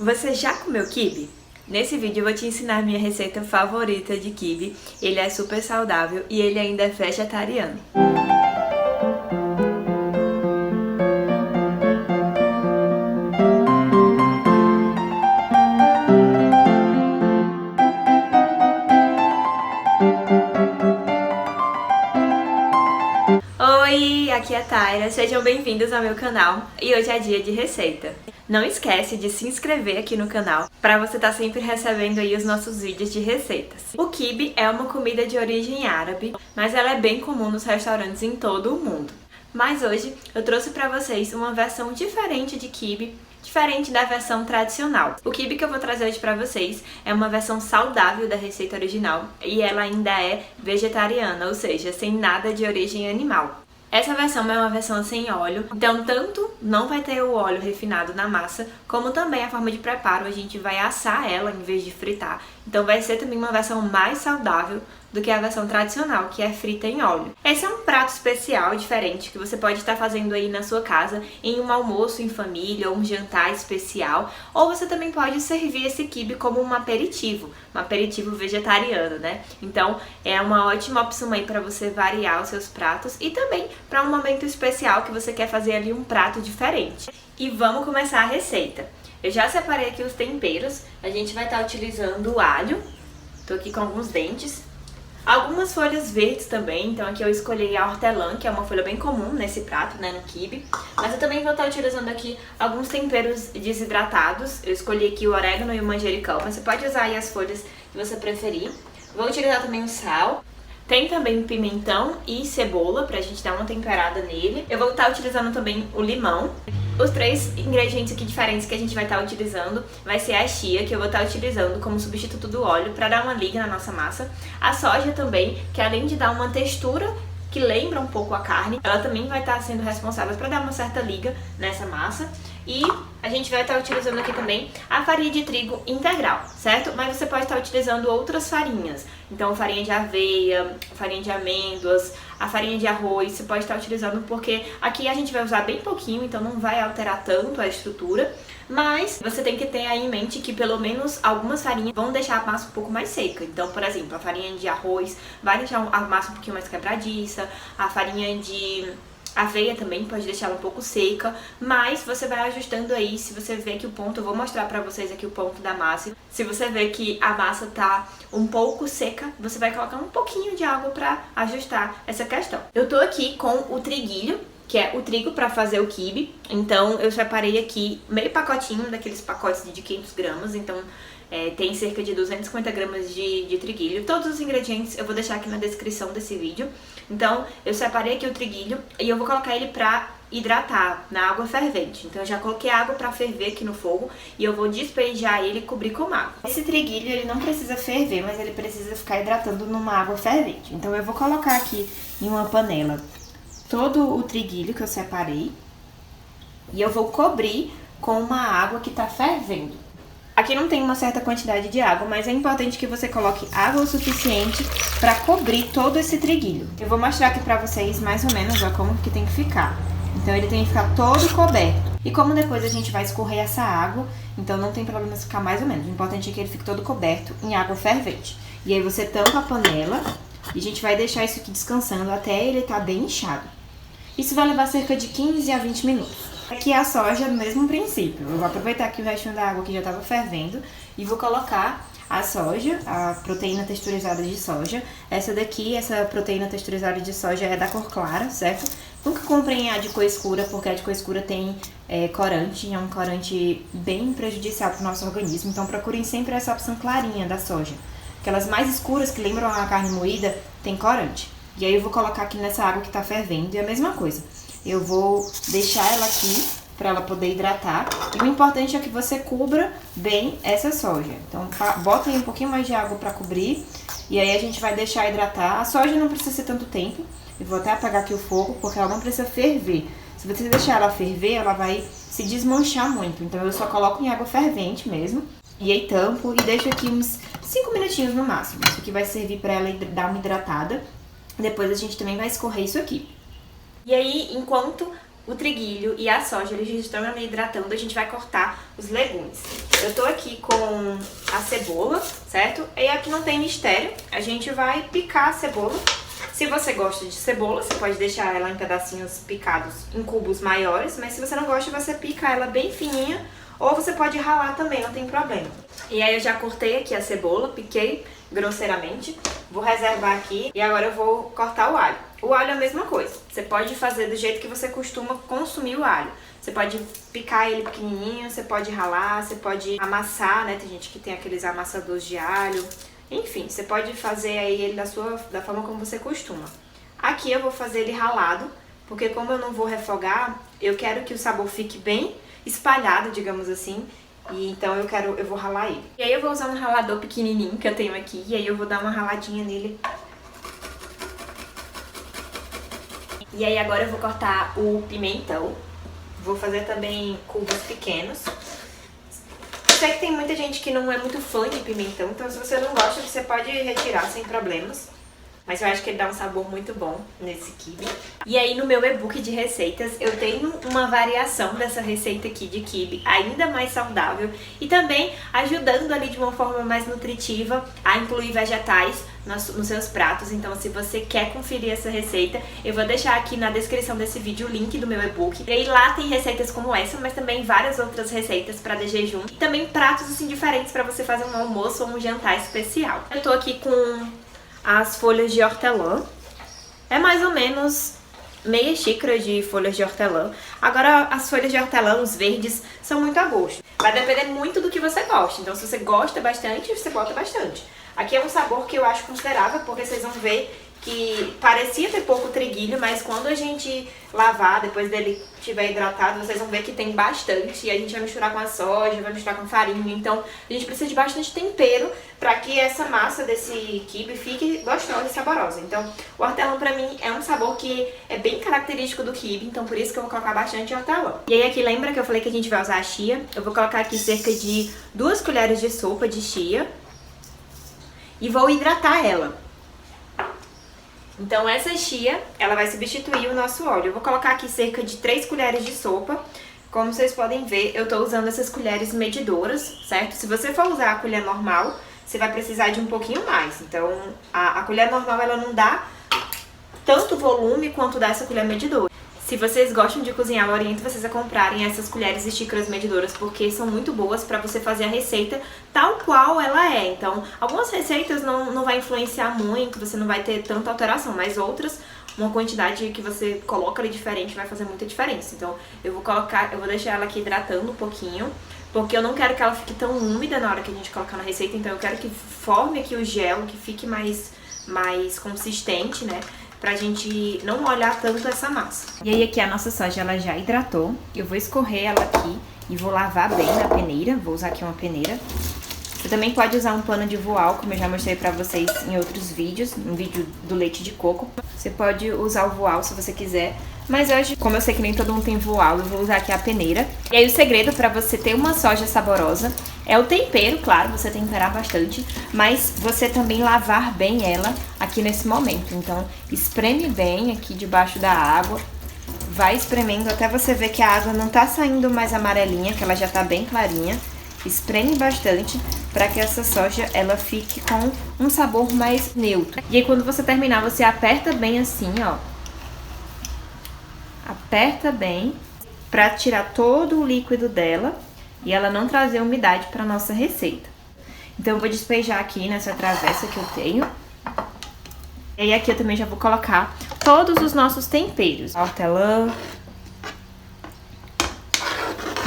Você já comeu quibe? Nesse vídeo eu vou te ensinar a minha receita favorita de quibe. Ele é super saudável e ele ainda é vegetariano. Oi, aqui é a Taira, sejam bem-vindos ao meu canal e hoje é dia de receita. Não esquece de se inscrever aqui no canal para você estar sempre recebendo aí os nossos vídeos de receitas. O quibe é uma comida de origem árabe, mas ela é bem comum nos restaurantes em todo o mundo. Mas hoje eu trouxe para vocês uma versão diferente de quibe, diferente da versão tradicional. O quibe que eu vou trazer hoje pra vocês é uma versão saudável da receita original e ela ainda é vegetariana, ou seja, sem nada de origem animal. Essa versão é uma versão sem óleo, então tanto não vai ter o óleo refinado na massa, como também a forma de preparo, a gente vai assar ela em vez de fritar. Então vai ser também uma versão mais saudável do que a versão tradicional, que é frita em óleo. Esse é um prato especial, diferente, que você pode estar fazendo aí na sua casa, em um almoço em família, ou um jantar especial, ou você também pode servir esse quibe como um aperitivo vegetariano, né? Então é uma ótima opção aí para você variar os seus pratos e também para um momento especial que você quer fazer ali um prato diferente. E vamos começar a receita. Eu já separei aqui os temperos, a gente vai estar utilizando o alho, tô aqui com alguns dentes, algumas folhas verdes também, então aqui eu escolhi a hortelã, que é uma folha bem comum nesse prato, né, no quibe. Mas eu também vou estar utilizando aqui alguns temperos desidratados, eu escolhi aqui o orégano e o manjericão, mas você pode usar aí as folhas que você preferir. Vou utilizar também o sal. Tem também pimentão e cebola pra gente dar uma temperada nele. Eu vou estar utilizando também o limão. Os três ingredientes aqui diferentes que a gente vai estar utilizando vai ser a chia, que eu vou estar utilizando como substituto do óleo para dar uma liga na nossa massa. A soja também, que além de dar uma textura que lembra um pouco a carne, ela também vai estar sendo responsável para dar uma certa liga nessa massa. E a gente vai estar utilizando aqui também a farinha de trigo integral, certo? Mas você pode estar utilizando outras farinhas. Então farinha de aveia, farinha de amêndoas, a farinha de arroz, você pode estar utilizando porque aqui a gente vai usar bem pouquinho, então não vai alterar tanto a estrutura. Mas você tem que ter aí em mente que pelo menos algumas farinhas vão deixar a massa um pouco mais seca. Então, por exemplo, a farinha de arroz vai deixar a massa um pouquinho mais quebradiça, a farinha de aveia também pode deixar ela um pouco seca, mas você vai ajustando aí. Se você vê que o ponto, eu vou mostrar pra vocês aqui o ponto da massa. Se você vê que a massa tá um pouco seca, você vai colocar um pouquinho de água pra ajustar essa questão. Eu tô aqui com o triguilho, que é o trigo para fazer o quibe. Então eu separei aqui meio pacotinho daqueles pacotes de 500 gramas, então tem cerca de 250 gramas de triguilho. Todos os ingredientes eu vou deixar aqui na descrição desse vídeo. Então eu separei aqui o triguilho e eu vou colocar ele para hidratar na água fervente. Então eu já coloquei a água para ferver aqui no fogo e eu vou despejar ele e cobrir com água. Esse triguilho ele não precisa ferver, mas ele precisa ficar hidratando numa água fervente. Então eu vou colocar aqui em uma panela todo o triguilho que eu separei e eu vou cobrir com uma água que tá fervendo. Aqui não tem uma certa quantidade de água, mas é importante que você coloque água o suficiente para cobrir todo esse triguilho. Eu vou mostrar aqui pra vocês mais ou menos, ó, como que tem que ficar. Então ele tem que ficar todo coberto. E como depois a gente vai escorrer essa água, então não tem problema se ficar mais ou menos. O importante é que ele fique todo coberto em água fervente. E aí você tampa a panela e a gente vai deixar isso aqui descansando até ele estar bem inchado. Isso vai levar cerca de 15 a 20 minutos. Aqui é a soja no mesmo princípio. Eu vou aproveitar aqui o restinho da água que já estava fervendo e vou colocar a soja, a proteína texturizada de soja. Essa daqui, essa proteína texturizada de soja é da cor clara, certo? Nunca comprem a de cor escura, porque a de cor escura tem corante, é um corante bem prejudicial para o nosso organismo. Então procurem sempre essa opção clarinha da soja. Aquelas mais escuras que lembram a carne moída tem corante. E aí eu vou colocar aqui nessa água que tá fervendo e a mesma coisa. Eu vou deixar ela aqui para ela poder hidratar. E o importante é que você cubra bem essa soja. Então bota aí um pouquinho mais de água para cobrir. E aí a gente vai deixar hidratar. A soja não precisa ser tanto tempo. Eu vou até apagar aqui o fogo porque ela não precisa ferver. Se você deixar ela ferver, ela vai se desmanchar muito. Então eu só coloco em água fervente mesmo. E aí tampo e deixo aqui uns 5 minutinhos no máximo. Isso aqui vai servir para ela dar uma hidratada. Depois a gente também vai escorrer isso aqui. E aí, enquanto o triguilho e a soja, eles já estão ali hidratando, a gente vai cortar os legumes. Eu tô aqui com a cebola, certo? E aqui não tem mistério, a gente vai picar a cebola. Se você gosta de cebola, você pode deixar ela em pedacinhos picados em cubos maiores, mas se você não gosta, você pica ela bem fininha, ou você pode ralar também, não tem problema. E aí eu já cortei aqui a cebola, piquei grosseiramente, vou reservar aqui e agora eu vou cortar o alho. O alho é a mesma coisa, você pode fazer do jeito que você costuma consumir o alho. Você pode picar ele pequenininho, você pode ralar, você pode amassar, né? Tem gente que tem aqueles amassadores de alho. Enfim, você pode fazer aí ele da forma como você costuma. Aqui eu vou fazer ele ralado, porque como eu não vou refogar, eu quero que o sabor fique bem espalhado, digamos assim. E então eu vou ralar ele. E aí eu vou usar um ralador pequenininho que eu tenho aqui, e aí eu vou dar uma raladinha nele. E aí agora eu vou cortar o pimentão. Vou fazer também cubos pequenos. Eu sei que tem muita gente que não é muito fã de pimentão, então se você não gosta, você pode retirar sem problemas. Mas eu acho que ele dá um sabor muito bom nesse quibe. E aí no meu e-book de receitas eu tenho uma variação dessa receita aqui de quibe, ainda mais saudável e também ajudando ali de uma forma mais nutritiva a incluir vegetais nos seus pratos. Então se você quer conferir essa receita, eu vou deixar aqui na descrição desse vídeo o link do meu e-book. E aí lá tem receitas como essa, mas também várias outras receitas para de jejum. E também pratos assim diferentes para você fazer um almoço ou um jantar especial. Eu tô aqui com as folhas de hortelã. É mais ou menos meia xícara de folhas de hortelã. Agora, as folhas de hortelã, os verdes, são muito a gosto. Vai depender muito do que você gosta. Então, se você gosta bastante, você bota bastante. Aqui é um sabor que eu acho considerável, porque vocês vão ver que parecia ter pouco triguilho, mas quando a gente lavar, depois dele estiver hidratado, vocês vão ver que tem bastante. E a gente vai misturar com a soja, vai misturar com farinha. Então, a gente precisa de bastante tempero para que essa massa desse quibe fique gostosa e saborosa. Então, o hortelã pra mim é um sabor que é bem característico do quibe, então por isso que eu vou colocar bastante hortelã. E aí aqui, lembra que eu falei que a gente vai usar a chia? Eu vou colocar aqui cerca de 2 colheres de sopa de chia e vou hidratar ela. Então essa chia, ela vai substituir o nosso óleo. Eu vou colocar aqui cerca de 3 colheres de sopa. Como vocês podem ver, eu tô usando essas colheres medidoras, certo? Se você for usar a colher normal, você vai precisar de um pouquinho mais. Então a colher normal, ela não dá tanto volume quanto dá essa colher medidora. Se vocês gostam de cozinhar, eu oriento vocês a comprarem essas colheres e xícaras medidoras, porque são muito boas para você fazer a receita tal qual ela é. Então, algumas receitas não vai influenciar muito, você não vai ter tanta alteração, mas outras, uma quantidade que você coloca ali diferente vai fazer muita diferença. Então, eu vou deixar ela aqui hidratando um pouquinho, porque eu não quero que ela fique tão úmida na hora que a gente colocar na receita, então eu quero que forme aqui o gel, que fique mais consistente, né? Pra gente não molhar tanto essa massa. E aí aqui a nossa soja, ela já hidratou. Eu vou escorrer ela aqui e vou lavar bem na peneira. Vou usar aqui uma peneira. Você também pode usar um pano de voal, como eu já mostrei pra vocês em outros vídeos. Um vídeo do leite de coco. Você pode usar o voal se você quiser. Mas hoje, como eu sei que nem todo mundo tem voal, eu vou usar aqui a peneira. E aí o segredo pra você ter uma soja saborosa é o tempero, claro, você temperar bastante, mas você também lavar bem ela aqui nesse momento. Então, espreme bem aqui debaixo da água, vai espremendo até você ver que a água não tá saindo mais amarelinha, que ela já tá bem clarinha. Espreme bastante para que essa soja ela fique com um sabor mais neutro. E aí quando você terminar, você aperta bem assim, ó. Aperta bem para tirar todo o líquido dela e ela não trazer umidade para nossa receita. Então eu vou despejar aqui nessa travessa que eu tenho. E aí aqui eu também já vou colocar todos os nossos temperos. Hortelã,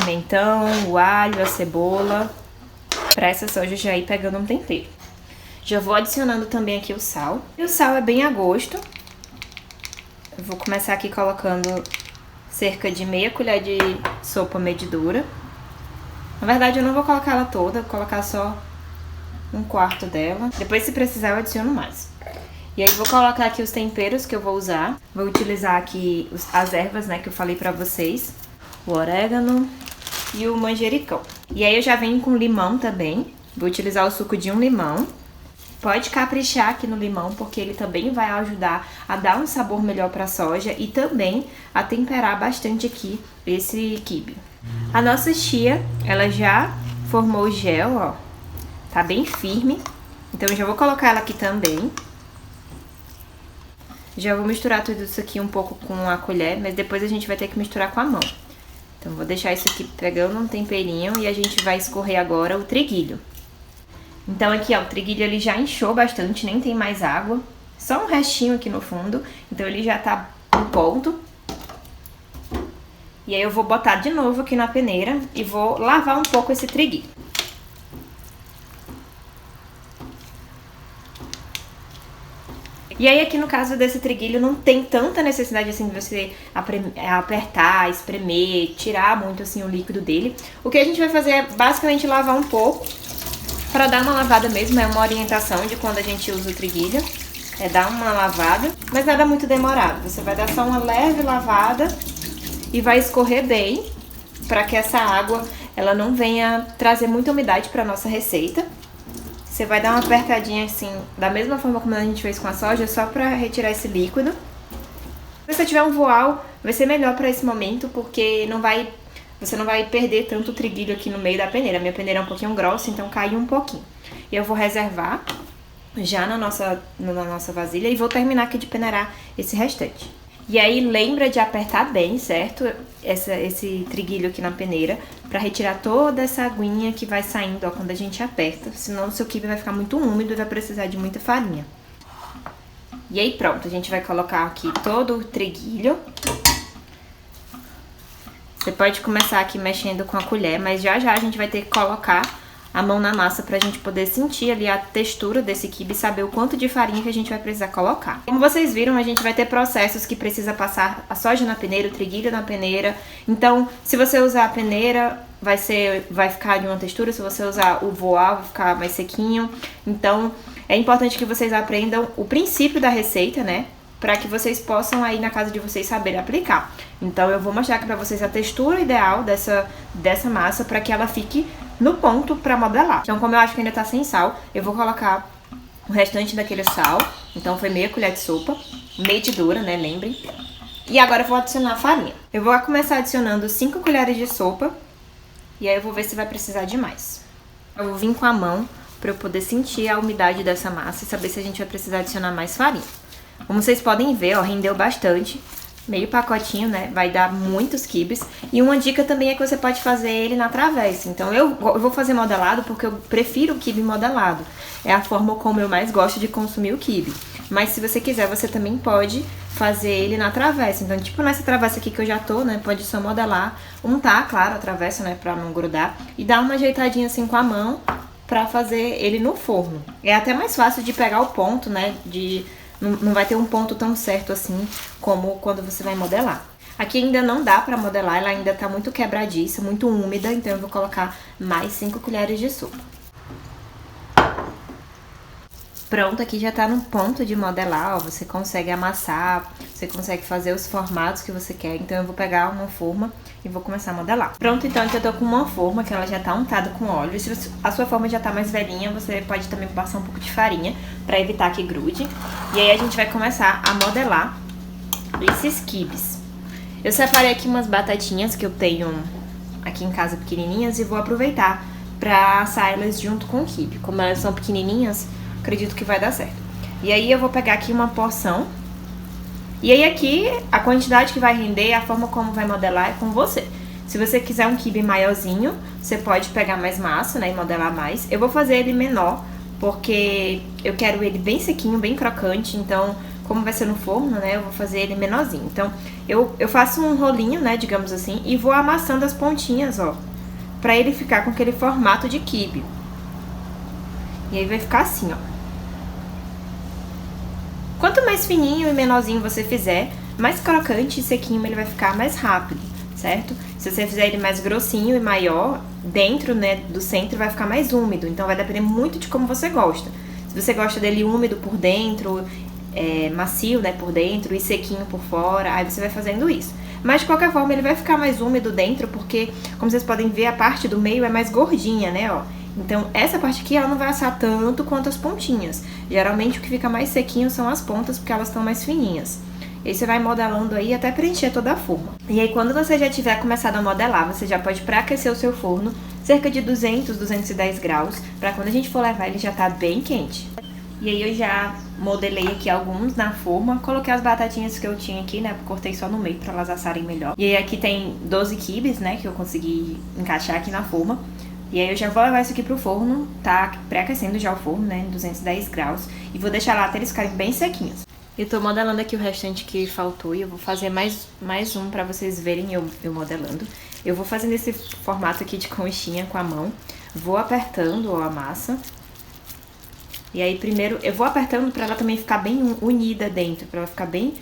pimentão, o alho, a cebola, para essa soja já ir pegando um tempero. Já vou adicionando também aqui o sal. E o sal é bem a gosto. Eu vou começar aqui colocando cerca de meia colher de sopa medidora. Na verdade, eu não vou colocar ela toda, vou colocar só 1/4 dela. Depois, se precisar, eu adiciono mais. E aí, vou colocar aqui os temperos que eu vou usar. Vou utilizar aqui as ervas, né, que eu falei pra vocês. O orégano e o manjericão. E aí, eu já venho com limão também. Vou utilizar o suco de um limão. Pode caprichar aqui no limão, porque ele também vai ajudar a dar um sabor melhor para a soja e também a temperar bastante aqui esse quibe. A nossa chia, ela já formou o gel, ó. Tá bem firme. Então eu já vou colocar ela aqui também. Já vou misturar tudo isso aqui um pouco com a colher, mas depois a gente vai ter que misturar com a mão. Então vou deixar isso aqui pegando um temperinho e a gente vai escorrer agora o triguilho. Então aqui, ó, o triguilho ele já inchou bastante, nem tem mais água. Só um restinho aqui no fundo, então ele já tá no ponto. E aí eu vou botar de novo aqui na peneira e vou lavar um pouco esse triguilho. E aí aqui no caso desse triguilho não tem tanta necessidade assim de você apertar, espremer, tirar muito assim o líquido dele. O que a gente vai fazer é basicamente lavar um pouco, para dar uma lavada mesmo, é uma orientação de quando a gente usa o triguilho. É dar uma lavada, mas nada muito demorado. Você vai dar só uma leve lavada e vai escorrer bem, para que essa água ela não venha trazer muita umidade para nossa receita. Você vai dar uma apertadinha assim, da mesma forma como a gente fez com a soja, só para retirar esse líquido. Se você tiver um voal, vai ser melhor para esse momento, porque você não vai perder tanto triguilho aqui no meio da peneira. A minha peneira é um pouquinho grossa, então caiu um pouquinho. E eu vou reservar já na nossa vasilha e vou terminar aqui de peneirar esse restante. E aí lembra de apertar bem, certo? Esse triguilho aqui na peneira, pra retirar toda essa aguinha que vai saindo, ó, quando a gente aperta. Senão o seu quibe vai ficar muito úmido e vai precisar de muita farinha. E aí pronto, a gente vai colocar aqui todo o triguilho. Você pode começar aqui mexendo com a colher, mas já a gente vai ter que colocar a mão na massa pra gente poder sentir ali a textura desse quibe e saber o quanto de farinha que a gente vai precisar colocar. Como vocês viram, a gente vai ter processos que precisa passar a soja na peneira, o triguilho na peneira. Então, se você usar a peneira, vai ficar de uma textura. Se você usar o voal, vai ficar mais sequinho. Então, é importante que vocês aprendam o princípio da receita, né? Para que vocês possam aí na casa de vocês saber aplicar. Então eu vou mostrar aqui para vocês a textura ideal dessa massa para que ela fique no ponto para modelar. Então como eu acho que ainda tá sem sal, eu vou colocar o restante daquele sal. Então foi meia colher de sopa, medidura, né, lembrem. E agora eu vou adicionar a farinha. Eu vou começar adicionando 5 colheres de sopa e aí eu vou ver se vai precisar de mais. Eu vou vir com a mão para eu poder sentir a umidade dessa massa e saber se a gente vai precisar adicionar mais farinha. Como vocês podem ver, ó, rendeu bastante, meio pacotinho, né, vai dar muitos quibes. E uma dica também é que você pode fazer ele na travessa. Então eu vou fazer modelado porque eu prefiro o quibe modelado. É a forma como eu mais gosto de consumir o quibe. Mas se você quiser, você também pode fazer ele na travessa. Então, tipo nessa travessa aqui que eu já tô, né, pode só modelar, untar, claro, a travessa, né, pra não grudar. E dar uma ajeitadinha assim com a mão pra fazer ele no forno. É até mais fácil de pegar o ponto, né, não vai ter um ponto tão certo assim como quando você vai modelar. Aqui ainda não dá pra modelar, ela ainda tá muito quebradiça, muito úmida, então eu vou colocar mais 5 colheres de sopa. Pronto, aqui já tá no ponto de modelar, ó, você consegue amassar, você consegue fazer os formatos que você quer. Então eu vou pegar uma forma e vou começar a modelar. Pronto, então aqui eu tô com uma forma que ela já tá untada com óleo. Se a sua forma já tá mais velhinha, você pode também passar um pouco de farinha pra evitar que grude. E aí a gente vai começar a modelar esses quibes. Eu separei aqui umas batatinhas que eu tenho aqui em casa pequenininhas e vou aproveitar pra assar elas junto com o quibe. Como elas são pequenininhas, acredito que vai dar certo. E aí eu vou pegar aqui uma porção. E aí aqui, a quantidade que vai render, a forma como vai modelar é com você. Se você quiser um quibe maiorzinho, você pode pegar mais massa, né, e modelar mais. Eu vou fazer ele menor, porque eu quero ele bem sequinho, bem crocante. Então, como vai ser no forno, né, eu vou fazer ele menorzinho. Então, eu faço um rolinho, né, digamos assim, e vou amassando as pontinhas, ó, pra ele ficar com aquele formato de quibe. E aí vai ficar assim, ó. Quanto mais fininho e menorzinho você fizer, mais crocante e sequinho ele vai ficar mais rápido, certo? Se você fizer ele mais grossinho e maior, dentro, né, do centro vai ficar mais úmido. Então vai depender muito de como você gosta. Se você gosta dele úmido por dentro, macio, né, por dentro e sequinho por fora, aí você vai fazendo isso. Mas de qualquer forma ele vai ficar mais úmido dentro porque, como vocês podem ver, a parte do meio é mais gordinha, né, ó. Então essa parte aqui ela não vai assar tanto quanto as pontinhas. Geralmente o que fica mais sequinho são as pontas, porque elas estão mais fininhas. E aí você vai modelando aí até preencher toda a forma. E aí quando você já tiver começado a modelar, você já pode pré-aquecer o seu forno cerca de 200, 210 graus, para quando a gente for levar ele já tá bem quente. E aí eu já modelei aqui alguns na forma, coloquei as batatinhas que eu tinha aqui, né, cortei só no meio para elas assarem melhor. E aí aqui tem 12 quibes, né, que eu consegui encaixar aqui na forma. E aí eu já vou levar isso aqui pro forno, tá pré-aquecendo já o forno, né, em 210 graus. E vou deixar lá até eles ficarem bem sequinhos. Eu tô modelando aqui o restante que faltou e eu vou fazer mais um pra vocês verem eu modelando. Eu vou fazendo esse formato aqui de conchinha com a mão, vou apertando, ó, a massa. E aí primeiro eu vou apertando pra ela também ficar bem unida dentro, pra ela ficar bem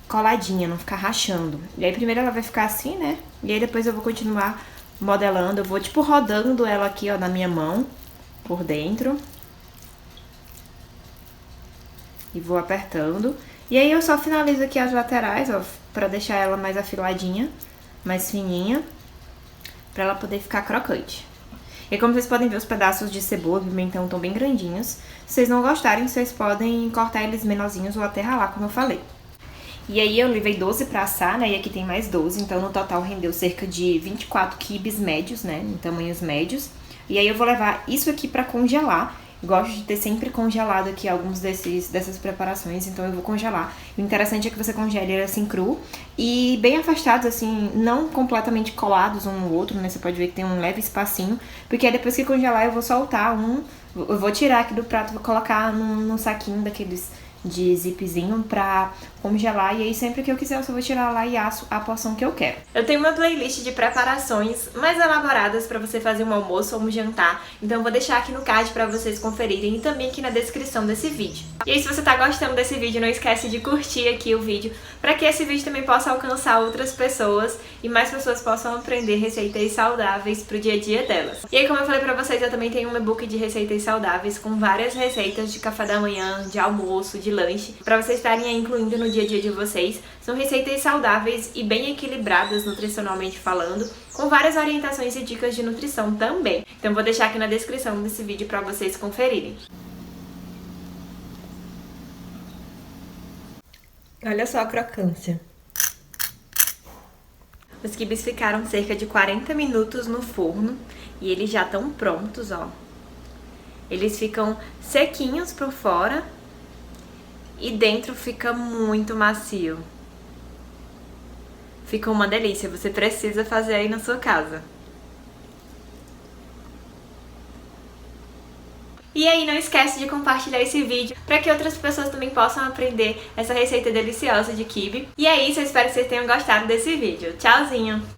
coladinha, não ficar rachando. E aí primeiro ela vai ficar assim, né? E aí depois eu vou continuar modelando, eu vou tipo rodando ela aqui, ó, na minha mão, por dentro. E vou apertando. E aí eu só finalizo aqui as laterais, ó, pra deixar ela mais afiladinha, mais fininha, pra ela poder ficar crocante. E como vocês podem ver, os pedaços de cebola e pimentão estão bem grandinhos. Se vocês não gostarem, vocês podem cortar eles menorzinhos ou até ralar, como eu falei. E aí eu levei 12 pra assar, né, e aqui tem mais 12, então no total rendeu cerca de 24 quibes médios, né, em tamanhos médios. E aí eu vou levar isso aqui pra congelar. Gosto de ter sempre congelado aqui alguns dessas preparações, então eu vou congelar. O interessante é que você congele ele assim cru e bem afastados, assim, não completamente colados um no outro, né? Você pode ver que tem um leve espacinho, porque aí depois que congelar eu vou soltar eu vou tirar aqui do prato e vou colocar num saquinho daqueles de zipzinho pra congelar, e aí sempre que eu quiser eu só vou tirar lá e asso a porção que eu quero. Eu tenho uma playlist de preparações mais elaboradas pra você fazer um almoço ou um jantar, então eu vou deixar aqui no card pra vocês conferirem e também aqui na descrição desse vídeo. E aí se você tá gostando desse vídeo, não esquece de curtir aqui o vídeo, pra que esse vídeo também possa alcançar outras pessoas e mais pessoas possam aprender receitas saudáveis pro dia a dia delas. E aí como eu falei pra vocês, eu também tenho um e-book de receitas saudáveis com várias receitas de café da manhã, de almoço, de lanche, pra vocês estarem aí incluindo no dia a dia de vocês. São receitas saudáveis e bem equilibradas nutricionalmente falando, com várias orientações e dicas de nutrição também. Então vou deixar aqui na descrição desse vídeo pra vocês conferirem. Olha só a crocância. Os quibes ficaram cerca de 40 minutos no forno e eles já estão prontos, ó. Eles ficam sequinhos por fora e dentro fica muito macio. Fica uma delícia, você precisa fazer aí na sua casa. E aí não esquece de compartilhar esse vídeo para que outras pessoas também possam aprender essa receita deliciosa de quibe. E é isso, eu espero que vocês tenham gostado desse vídeo. Tchauzinho!